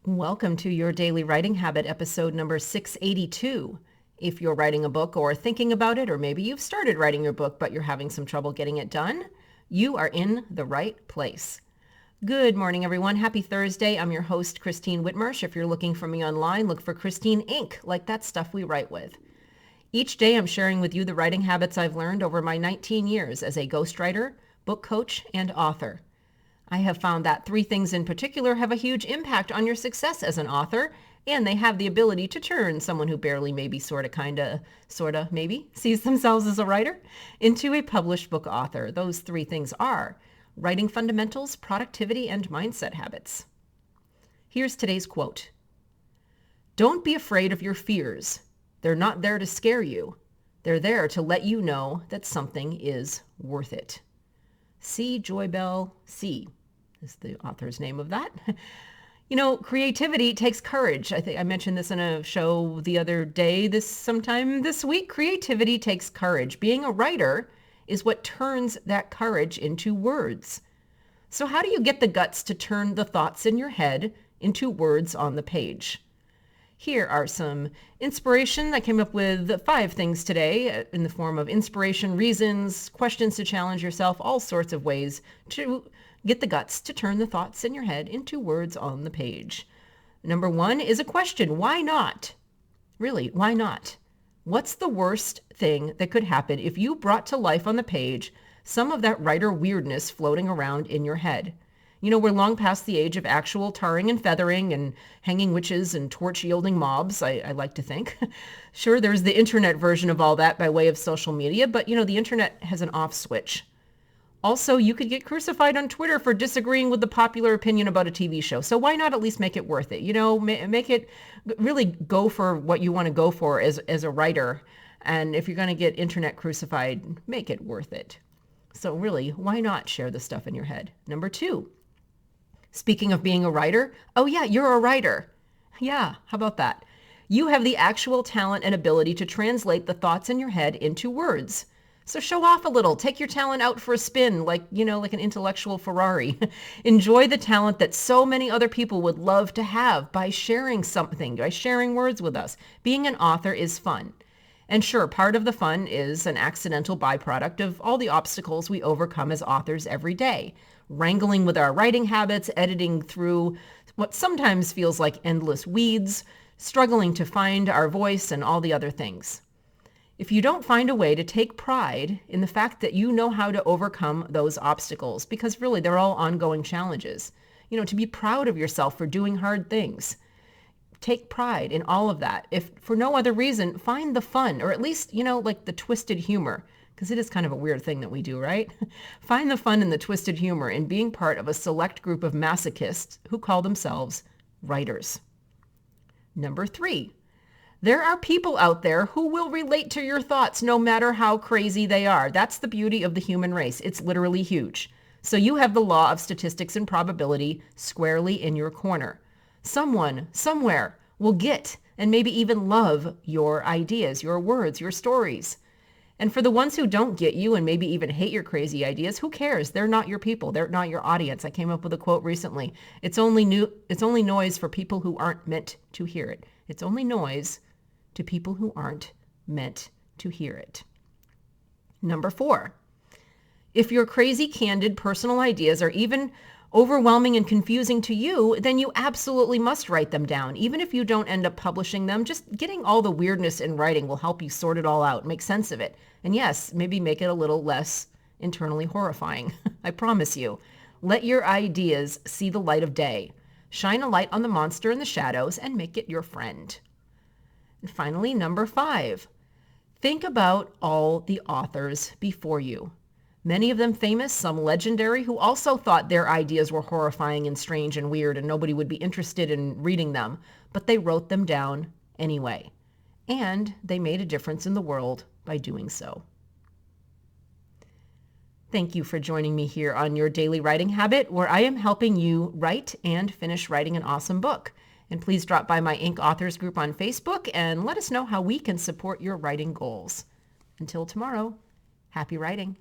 Welcome to your Daily Writing Habit, episode number 682. If you're writing a book or thinking about it, or maybe you've started writing your book, but you're having some trouble getting it done, you are in the right place. Good morning, everyone. Happy Thursday. I'm your host, Christine Whitmarsh. If you're looking for me online, look for Christine Inc., like that stuff we write with. Each day, I'm sharing with you the writing habits I've learned over my 19 years as a ghostwriter, book coach, and author. I have found that three things in particular have a huge impact on your success as an author, and they have the ability to turn someone who barely maybe sorta maybe sees themselves as a writer into a published book author. Those three things are writing fundamentals, productivity, and mindset habits. Here's today's quote. Don't be afraid of your fears. They're not there to scare you. They're there to let you know that something is worth it. JoyBell C is the author's name of that. You know, creativity takes courage. I think I mentioned this in a show the other day, sometime this week. Creativity takes courage. Being a writer is what turns that courage into words. So how do you get the guts to turn the thoughts in your head into words on the page? Here are some inspiration. I came up with 5 things today in the form of inspiration, reasons, questions to challenge yourself, all sorts of ways to get the guts to turn the thoughts in your head into words on the page. Number 1 is a question. Why not? Really, why not? What's the worst thing that could happen if you brought to life on the page some of that writer weirdness floating around in your head? You know, we're long past the age of actual tarring and feathering and hanging witches and torch-yielding mobs, I like to think. Sure, there's the internet version of all that by way of social media, but, you know, the internet has an off switch. Also, you could get crucified on Twitter for disagreeing with the popular opinion about a TV show. So why not at least make it worth it? You know, make it really go for what you want to go for as a writer. And if you're going to get internet crucified, make it worth it. So really, why not share the stuff in your head? Number 2. Speaking of being a writer, oh yeah, you're a writer. Yeah, how about that? You have the actual talent and ability to translate the thoughts in your head into words. So show off a little. Take your talent out for a spin, like an intellectual Ferrari. Enjoy the talent that so many other people would love to have by sharing something, by sharing words with us. Being an author is fun. And sure, part of the fun is an accidental byproduct of all the obstacles we overcome as authors every day. Wrangling with our writing habits, editing through what sometimes feels like endless weeds, struggling to find our voice, and all the other things. If you don't find a way to take pride in the fact that you know how to overcome those obstacles, because really they're all ongoing challenges, you know, to be proud of yourself for doing hard things. Take pride in all of that. If for no other reason, find the fun, or at least, like the twisted humor, because it is kind of a weird thing that we do, right? Find the fun in the twisted humor in being part of a select group of masochists who call themselves writers. Number 3, there are people out there who will relate to your thoughts no matter how crazy they are. That's the beauty of the human race. It's literally huge. So you have the law of statistics and probability squarely in your corner. Someone, somewhere, will get and maybe even love your ideas, your words, your stories. And for the ones who don't get you and maybe even hate your crazy ideas, who cares? They're not your people. They're not your audience. I came up with a quote recently. It's only noise for people who aren't meant to hear it. It's only noise to people who aren't meant to hear it. Number 4, if your crazy, candid, personal ideas are even overwhelming and confusing to you, then you absolutely must write them down. Even if you don't end up publishing them, just getting all the weirdness in writing will help you sort it all out, make sense of it. And yes, maybe make it a little less internally horrifying. I promise you. Let your ideas see the light of day. Shine a light on the monster in the shadows and make it your friend. And finally, number 5, think about all the authors before you. Many of them famous, some legendary, who also thought their ideas were horrifying and strange and weird and nobody would be interested in reading them, but they wrote them down anyway. And they made a difference in the world by doing so. Thank you for joining me here on Your Daily Writing Habit, where I am helping you write and finish writing an awesome book. And please drop by my Inc. Authors group on Facebook and let us know how we can support your writing goals. Until tomorrow, happy writing.